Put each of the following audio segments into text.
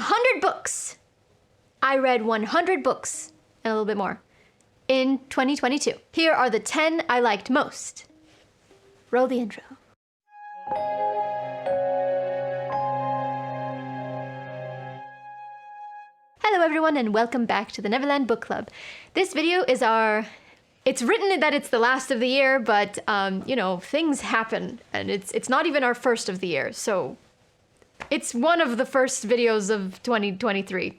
100 books. I read 100 books and a little bit more in 2022. Here are the 10 I liked most. Roll the intro. Hello everyone and welcome back to the Neverland Book Club. This video is it's written that it's the last of the year, but you know, things happen and it's not even our first of the year, so it's one of the first videos of 2023.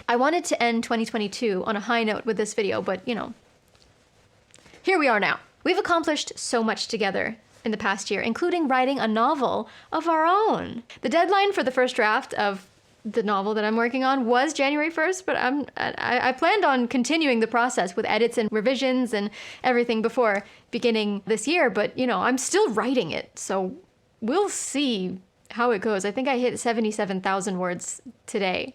I wanted to end 2022 on a high note with this video, but you know, here we are now. We've accomplished so much together in the past year, including writing a novel of our own. The deadline for the first draft of the novel that I'm working on was January 1st, but I planned on continuing the process with edits and revisions and everything before beginning this year, but you know, I'm still writing it, so we'll see how it goes. I think I hit 77,000 words today.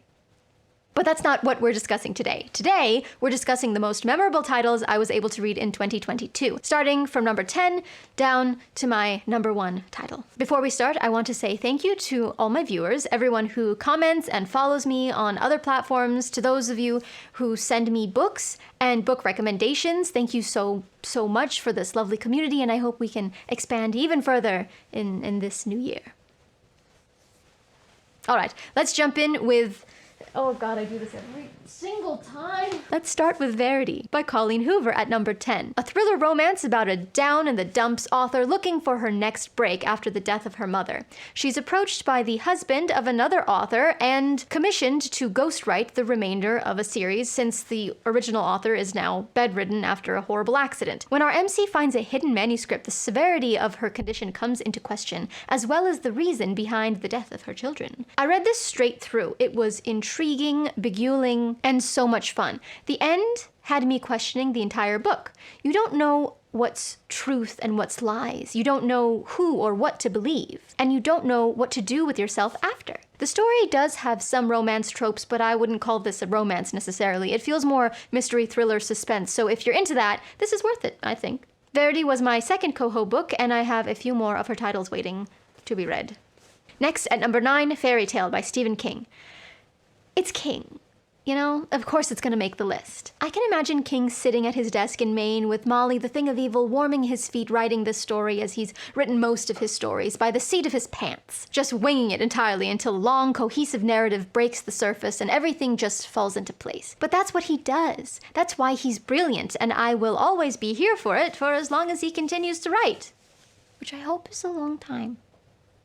But that's not what we're discussing today. Today, we're discussing the most memorable titles I was able to read in 2022, starting from number 10 down to my number 1 title. Before we start, I want to say thank you to all my viewers, everyone who comments and follows me on other platforms, to those of you who send me books and book recommendations. Thank you so much for this lovely community, and I hope we can expand even further in this new year. All right, let's jump in with... Oh god, I do this every single time. Let's start with Verity by Colleen Hoover at number 10. A thriller romance about a down-in-the-dumps author looking for her next break after the death of her mother. She's approached by the husband of another author and commissioned to ghostwrite the remainder of a series since the original author is now bedridden after a horrible accident. When our MC finds a hidden manuscript, the severity of her condition comes into question, as well as the reason behind the death of her children. I read this straight through. It was intriguing, beguiling, and so much fun. The end had me questioning the entire book. You don't know what's truth and what's lies. You don't know who or what to believe. And you don't know what to do with yourself after. The story does have some romance tropes, but I wouldn't call this a romance necessarily. It feels more mystery, thriller, suspense, so if you're into that, this is worth it, I think. Verity was my second Coho book, and I have a few more of her titles waiting to be read. Next, at number 9, Fairy Tale by Stephen King. It's King. You know, of course it's gonna make the list. I can imagine King sitting at his desk in Maine with Molly, the Thing of Evil, warming his feet writing this story as he's written most of his stories, by the seat of his pants, just winging it entirely until a long, cohesive narrative breaks the surface and everything just falls into place. But that's what he does. That's why he's brilliant, and I will always be here for it for as long as he continues to write. Which I hope is a long time.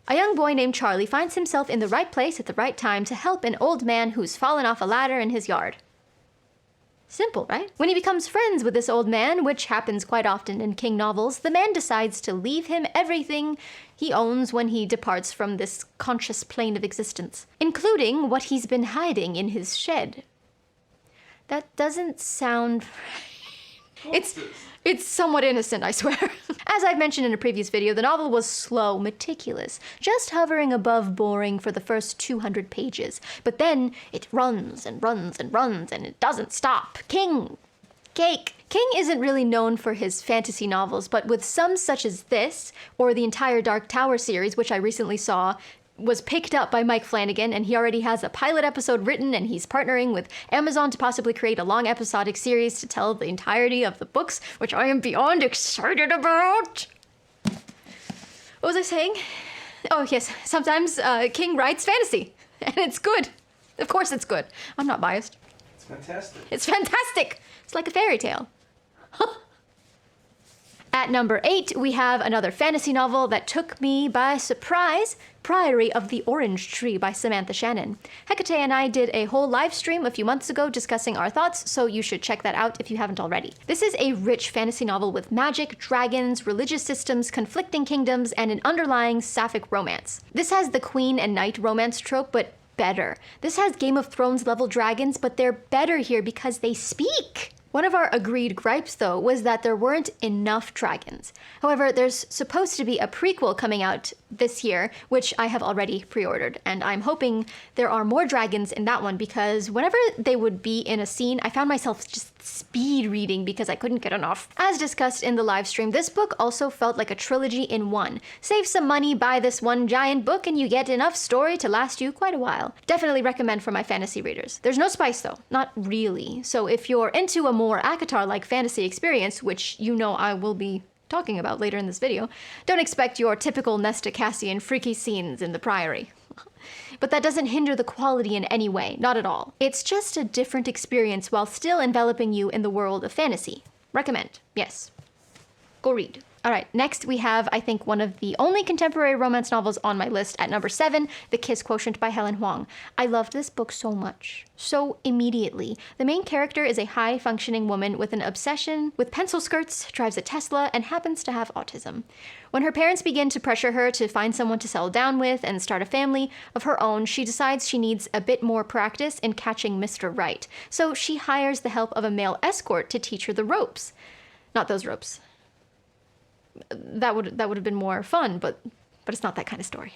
A young boy named Charlie finds himself in the right place at the right time to help an old man who's fallen off a ladder in his yard. Simple, right? When he becomes friends with this old man, which happens quite often in King novels, the man decides to leave him everything he owns when he departs from this conscious plane of existence, including what he's been hiding in his shed. That doesn't sound right. It's somewhat innocent, I swear. As I've mentioned in a previous video, the novel was slow, meticulous, just hovering above boring for the first 200 pages. But then it runs and runs and runs, and it doesn't stop. King. Cake. King isn't really known for his fantasy novels, but with some such as this, or the entire Dark Tower series, which I recently saw, was picked up by Mike Flanagan, and he already has a pilot episode written, and he's partnering with Amazon to possibly create a long episodic series to tell the entirety of the books, which I am beyond excited about. What was I saying? Oh yes, sometimes King writes fantasy, and it's good. Of course it's good. I'm not biased. It's fantastic. It's fantastic. It's like a fairy tale. At number 8, we have another fantasy novel that took me by surprise, Priory of the Orange Tree by Samantha Shannon. Hecate and I did a whole live stream a few months ago discussing our thoughts, so you should check that out if you haven't already. This is a rich fantasy novel with magic, dragons, religious systems, conflicting kingdoms, and an underlying sapphic romance. This has the queen and knight romance trope, but better. This has Game of Thrones level dragons, but they're better here because they speak. One of our agreed gripes, though, was that there weren't enough dragons. However, there's supposed to be a prequel coming out this year, which I have already pre-ordered. And I'm hoping there are more dragons in that one because whenever they would be in a scene, I found myself just speed reading because I couldn't get enough. As discussed in the live stream, this book also felt like a trilogy in one. Save some money, buy this one giant book, and you get enough story to last you quite a while. Definitely recommend for my fantasy readers. There's no spice though, not really. So if you're into a more ACOTAR-like fantasy experience, which you know I will be talking about later in this video, don't expect your typical Nesta Cassian freaky scenes in the Priory. But that doesn't hinder the quality in any way, not at all. It's just a different experience while still enveloping you in the world of fantasy. Recommend, yes. Go read. All right, next we have, I think, one of the only contemporary romance novels on my list at number 7, The Kiss Quotient by Helen Hoang. I loved this book so much, so immediately. The main character is a high-functioning woman with an obsession with pencil skirts, drives a Tesla, and happens to have autism. When her parents begin to pressure her to find someone to settle down with and start a family of her own, she decides she needs a bit more practice in catching Mr. Right. So she hires the help of a male escort to teach her the ropes. Not those ropes. That would have been more fun, but it's not that kind of story.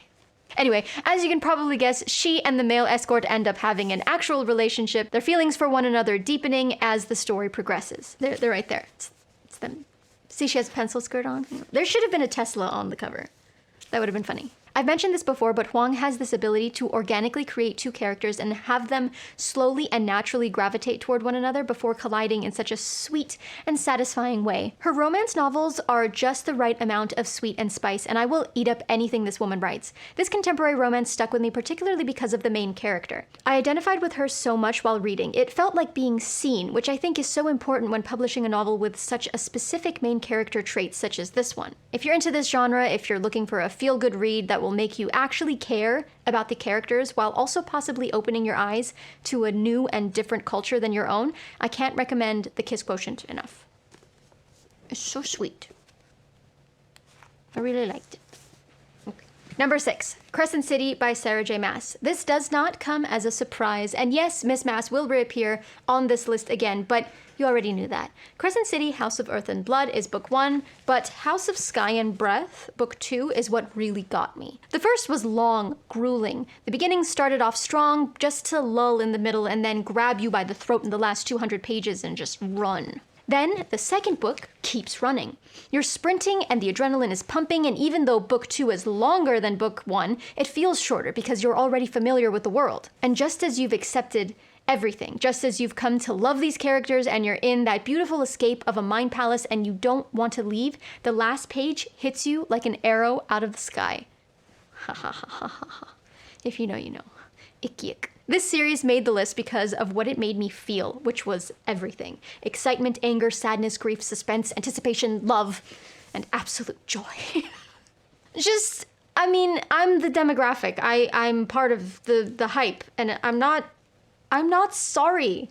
Anyway, as you can probably guess, she and the male escort end up having an actual relationship, their feelings for one another deepening as the story progresses. They're right there. It's them. See, she has a pencil skirt on. There should have been a Tesla on the cover. That would have been funny. I've mentioned this before, but Hoang has this ability to organically create two characters and have them slowly and naturally gravitate toward one another before colliding in such a sweet and satisfying way. Her romance novels are just the right amount of sweet and spice, and I will eat up anything this woman writes. This contemporary romance stuck with me particularly because of the main character. I identified with her so much while reading. It felt like being seen, which I think is so important when publishing a novel with such a specific main character trait such as this one. If you're into this genre, if you're looking for a feel-good read that will make you actually care about the characters while also possibly opening your eyes to a new and different culture than your own, I can't recommend The Kiss Quotient enough. It's so sweet. I really liked it. Okay. Number 6, Crescent City by Sarah J. Maas. This does not come as a surprise, and yes, Miss Maas will reappear on this list again, but you already knew that. Crescent City, House of Earth and Blood is book 1, but House of Sky and Breath, book 2, is what really got me. The first was long, grueling. The beginning started off strong, just to lull in the middle and then grab you by the throat in the last 200 pages and just run. Then, the second book keeps running. You're sprinting and the adrenaline is pumping, and even though book 2 is longer than book 1, it feels shorter because you're already familiar with the world. And just as you've accepted everything, just as you've come to love these characters and you're in that beautiful escape of a mind palace and you don't want to leave, the last page hits you like an arrow out of the sky. Ha ha ha ha ha ha. If you know, you know. Ick ick. This series made the list because of what it made me feel, which was everything. Excitement, anger, sadness, grief, suspense, anticipation, love, and absolute joy. I'm the demographic. I'm part of the hype, and I'm not sorry.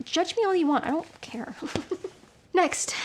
Judge me all you want, I don't care. Next.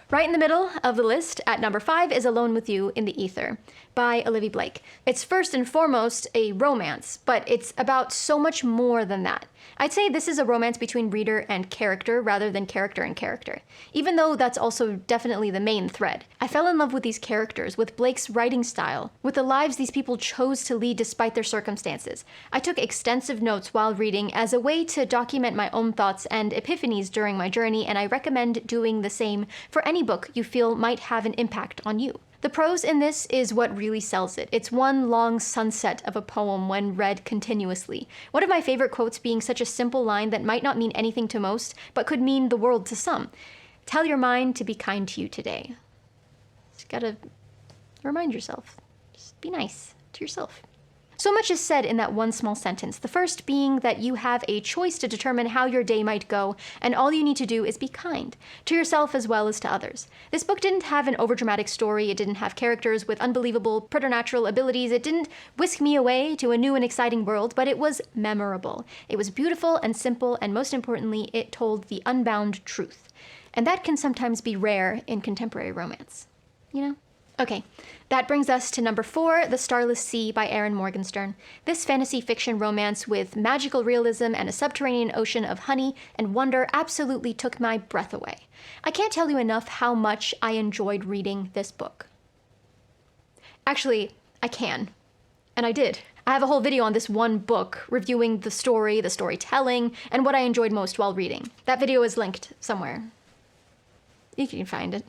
Right in the middle of the list, at number 5, is Alone with You in the Ether by Olivia Blake. It's first and foremost a romance, but it's about so much more than that. I'd say this is a romance between reader and character rather than character and character, even though that's also definitely the main thread. I fell in love with these characters, with Blake's writing style, with the lives these people chose to lead despite their circumstances. I took extensive notes while reading as a way to document my own thoughts and epiphanies during my journey, and I recommend doing the same for any book you feel might have an impact on you. The prose in this is what really sells it. It's one long sunset of a poem when read continuously. One of my favorite quotes being such a simple line that might not mean anything to most, but could mean the world to some. Tell your mind to be kind to you today. Just gotta remind yourself. Just be nice to yourself. So much is said in that one small sentence, the first being that you have a choice to determine how your day might go, and all you need to do is be kind, to yourself as well as to others. This book didn't have an overdramatic story, it didn't have characters with unbelievable preternatural abilities, it didn't whisk me away to a new and exciting world, but it was memorable. It was beautiful and simple, and most importantly, it told the unbound truth. And that can sometimes be rare in contemporary romance, you know? Okay, that brings us to number 4, The Starless Sea by Erin Morgenstern. This fantasy fiction romance with magical realism and a subterranean ocean of honey and wonder absolutely took my breath away. I can't tell you enough how much I enjoyed reading this book. Actually, I can. And I did. I have a whole video on this one book, reviewing the story, the storytelling, and what I enjoyed most while reading. That video is linked somewhere. You can find it.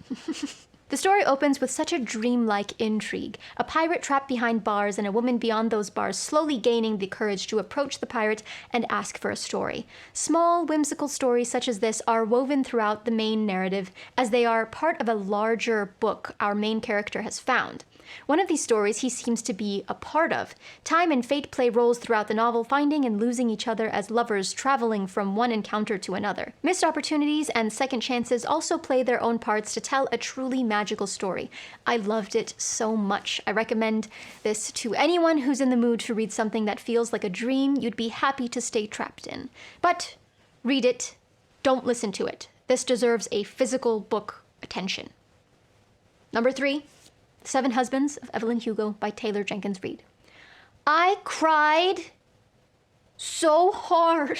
The story opens with such a dreamlike intrigue. A pirate trapped behind bars and a woman beyond those bars slowly gaining the courage to approach the pirate and ask for a story. Small, whimsical stories such as this are woven throughout the main narrative as they are part of a larger book our main character has found. One of these stories he seems to be a part of. Time and fate play roles throughout the novel, finding and losing each other as lovers traveling from one encounter to another. Missed opportunities and second chances also play their own parts to tell a truly magical story. I loved it so much. I recommend this to anyone who's in the mood to read something that feels like a dream you'd be happy to stay trapped in. But read it. Don't listen to it. This deserves a physical book attention. Number 3. Seven Husbands of Evelyn Hugo by Taylor Jenkins Reid. I cried so hard.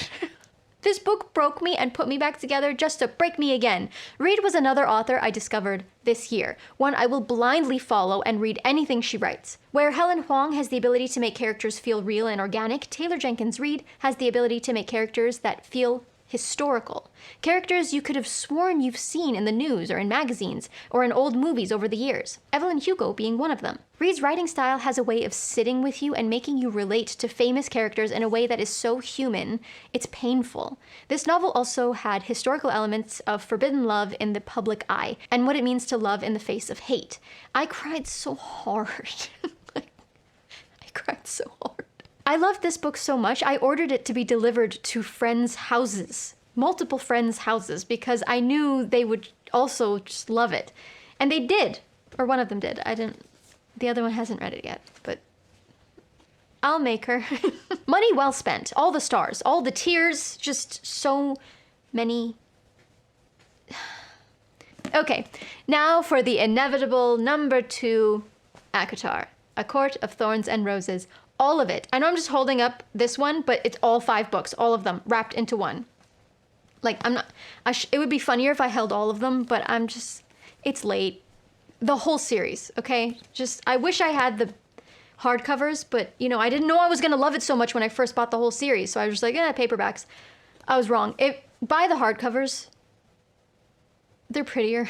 This book broke me and put me back together just to break me again. Reid was another author I discovered this year, one I will blindly follow and read anything she writes. Where Helen Huang has the ability to make characters feel real and organic, Taylor Jenkins Reid has the ability to make characters that feel historical. Characters you could have sworn you've seen in the news or in magazines or in old movies over the years. Evelyn Hugo being one of them. Reid's writing style has a way of sitting with you and making you relate to famous characters in a way that is so human, it's painful. This novel also had historical elements of forbidden love in the public eye and what it means to love in the face of hate. I cried so hard. I cried so hard. I loved this book so much, I ordered it to be delivered to friends' houses, multiple friends' houses, because I knew they would also just love it. And they did, or one of them did. The other one hasn't read it yet, but I'll make her. Money well spent, all the stars, all the tears, just so many. Okay, now for the inevitable number 2, ACOTAR, A Court of Thorns and Roses. All of it. I know I'm just holding up this one, but it's all 5 books, all of them, wrapped into one. Like, it would be funnier if I held all of them, but it's late. The whole series, okay? I wish I had the hardcovers, but, I didn't know I was gonna love it so much when I first bought the whole series, so I was just like, paperbacks. I was wrong. Buy the hardcovers. They're prettier.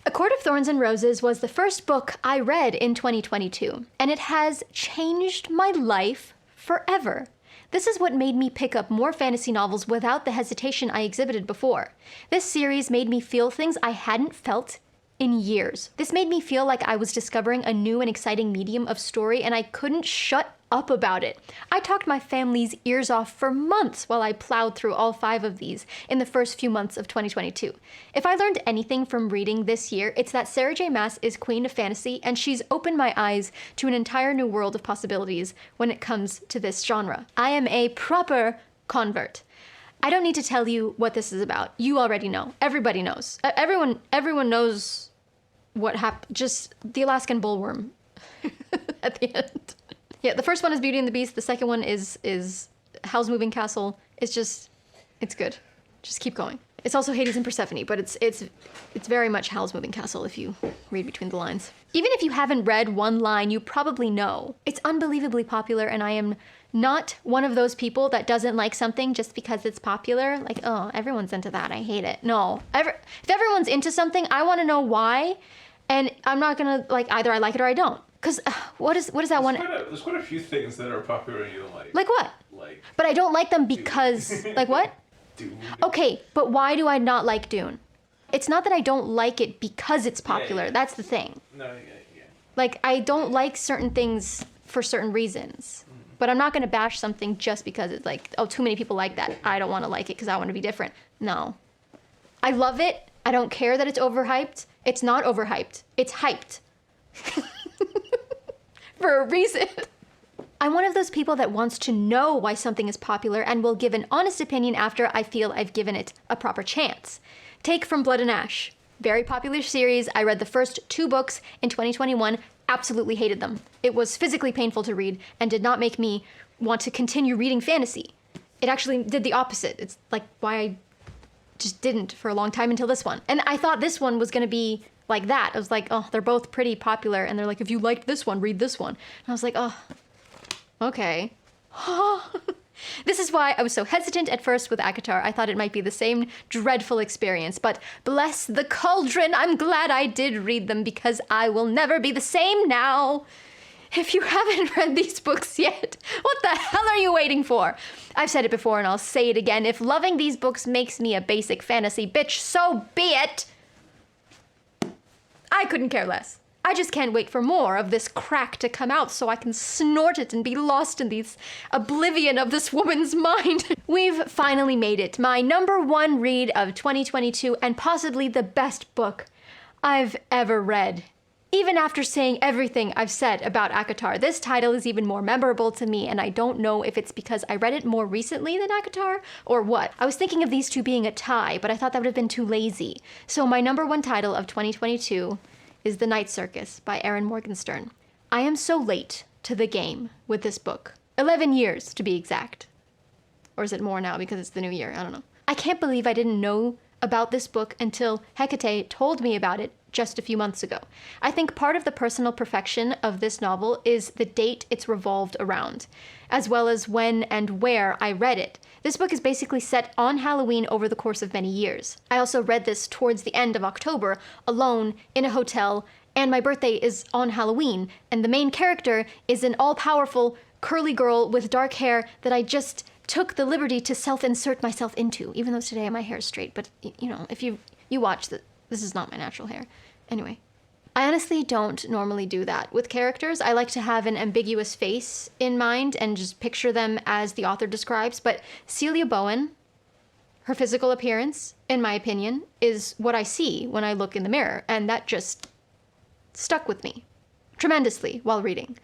A Court of Thorns and Roses was the first book I read in 2022, and it has changed my life forever. This is what made me pick up more fantasy novels without the hesitation I exhibited before. This series made me feel things I hadn't felt in years. This made me feel like I was discovering a new and exciting medium of story, and I couldn't shut up about it. I talked my family's ears off for months while I plowed through all 5 of these in the first few months of 2022. If I learned anything from reading this year, it's that Sarah J. Maas is queen of fantasy, and she's opened my eyes to an entire new world of possibilities when it comes to this genre. I am a proper convert. I don't need to tell you what this is about. You already know. Everybody knows. Everyone knows what happened. Just the Alaskan bullworm at the end. Yeah, the first one is Beauty and the Beast. The second one is Howl's Moving Castle. It's good. Just keep going. It's also Hades and Persephone, but it's very much Howl's Moving Castle if you read between the lines. Even if you haven't read one line, you probably know. It's unbelievably popular, and I am not one of those people that doesn't like something just because it's popular. Like, oh, everyone's into that. I hate it. No. If everyone's into something, I want to know why, and I'm not gonna either I like it or I don't. Because what is that one? There's quite a few things that are popular and you don't like. Like what? But I don't like them because... Like what? Dune. Okay, but why do I not like Dune? It's not that I don't like it because it's popular. Yeah. That's the thing. No, yeah. Like, I don't like certain things for certain reasons. But I'm not going to bash something just because it's like, oh, too many people like that. I don't want to like it because I want to be different. No. I love it. I don't care that it's overhyped. It's not overhyped. It's hyped. For a reason. I'm one of those people that wants to know why something is popular and will give an honest opinion after I feel I've given it a proper chance. Take From Blood and Ash. Very popular series. I read the first 2 books in 2021. Absolutely hated them. It was physically painful to read and did not make me want to continue reading fantasy. It actually did the opposite. It's like why I just didn't for a long time until this one. And I thought this one was gonna be like that. I was like, oh, they're both pretty popular, and they're like, if you liked this one, read this one. And I was like, oh, okay. This is why I was so hesitant at first with ACOTAR. I thought it might be the same dreadful experience, but bless the cauldron, I'm glad I did read them because I will never be the same now. If you haven't read these books yet, what the hell are you waiting for? I've said it before and I'll say it again. If loving these books makes me a basic fantasy bitch, so be it. I couldn't care less. I just can't wait for more of this crack to come out so I can snort it and be lost in the oblivion of this woman's mind. We've finally made it. My #1 read of 2022 and possibly the best book I've ever read. Even after saying everything I've said about ACOTAR, this title is even more memorable to me, and I don't know if it's because I read it more recently than ACOTAR or what. I was thinking of these two being a tie, but I thought that would have been too lazy. So my #1 title of 2022 is The Night Circus by Erin Morgenstern. I am so late to the game with this book. 11 years, to be exact. Or is it more now because it's the new year? I don't know. I can't believe I didn't know about this book until Hecate told me about it just a few months ago. I think part of the personal perfection of this novel is the date it's revolved around, as well as when and where I read it. This book is basically set on Halloween over the course of many years. I also read this towards the end of October, alone, in a hotel, and my birthday is on Halloween, and the main character is an all-powerful, curly girl with dark hair that I just took the liberty to self-insert myself into, even though today my hair is straight, but, you know, if you watch this is not my natural hair. Anyway. I honestly don't normally do that with characters. I like to have an ambiguous face in mind and just picture them as the author describes, but Celia Bowen, her physical appearance, in my opinion, is what I see when I look in the mirror, and that just stuck with me tremendously while reading.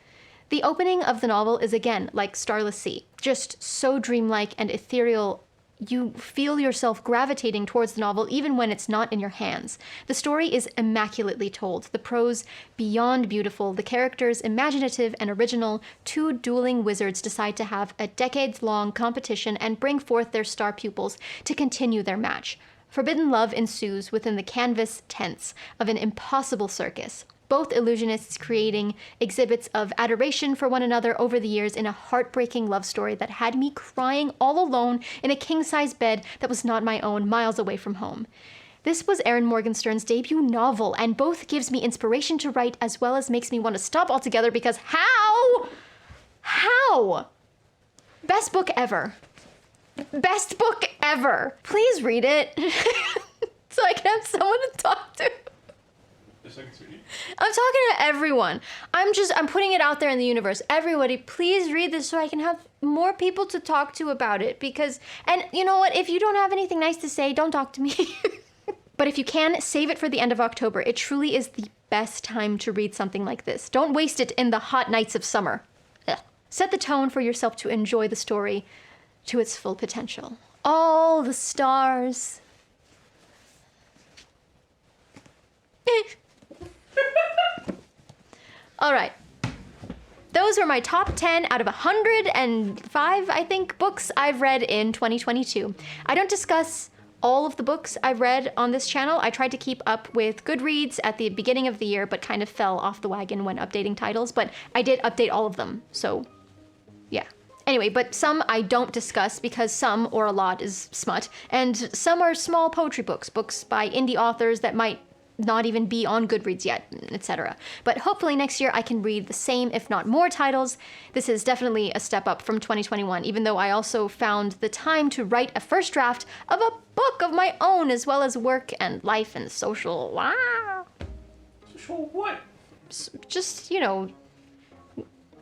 The opening of the novel is again like Starless Sea, just so dreamlike and ethereal. You feel yourself gravitating towards the novel even when it's not in your hands. The story is immaculately told, the prose beyond beautiful, the characters imaginative and original. Two dueling wizards decide to have a decades-long competition and bring forth their star pupils to continue their match. Forbidden love ensues within the canvas tents of an impossible circus. Both illusionists creating exhibits of adoration for one another over the years in a heartbreaking love story that had me crying all alone in a king-size bed that was not my own, miles away from home. This was Erin Morgenstern's debut novel, and both gives me inspiration to write as well as makes me want to stop altogether because how? Best book ever. Best book ever. Please read it so I can have someone to talk to. I'm talking to everyone. I'm putting it out there in the universe. Everybody, please read this so I can have more people to talk to about it. Because, and you know what? If you don't have anything nice to say, don't talk to me. But if you can, save it for the end of October. It truly is the best time to read something like this. Don't waste it in the hot nights of summer. Ugh. Set the tone for yourself to enjoy the story to its full potential. All the stars. All right. Those are my top 10 out of 105, I think, books I've read in 2022. I don't discuss all of the books I've read on this channel. I tried to keep up with Goodreads at the beginning of the year, but kind of fell off the wagon when updating titles, but I did update all of them, so yeah. Anyway, but some I don't discuss because some, or a lot, is smut, and some are small poetry books by indie authors that might not even be on Goodreads yet, etc. But hopefully next year I can read the same, if not more, titles. This is definitely a step up from 2021, even though I also found the time to write a first draft of a book of my own, as well as work and life and social. Wow. Social what? Just, you know.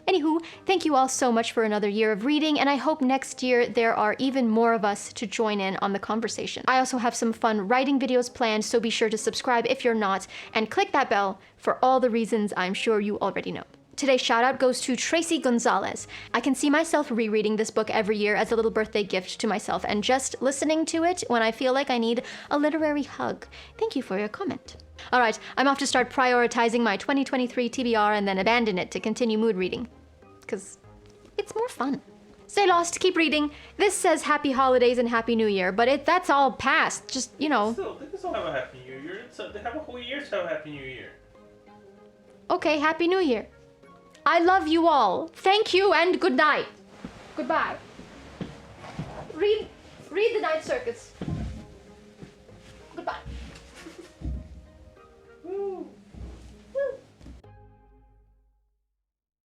Anywho, thank you all so much for another year of reading, and I hope next year there are even more of us to join in on the conversation. I also have some fun writing videos planned, so be sure to subscribe if you're not, and click that bell for all the reasons I'm sure you already know. Today's shout out goes to Tracy Gonzalez. I can see myself rereading this book every year as a little birthday gift to myself, and just listening to it when I feel like I need a literary hug. Thank you for your comment. All right, I'm off to start prioritizing my 2023 TBR and then abandon it to continue mood reading, because it's more fun. Stay lost, keep reading. This says Happy Holidays and Happy New Year, but that's all past. Just, you know. Still, they can still have a Happy New Year. They have a whole year to have a Happy New Year. Okay, Happy New Year. I love you all. Thank you and good night. Goodbye. Read the Night Circus.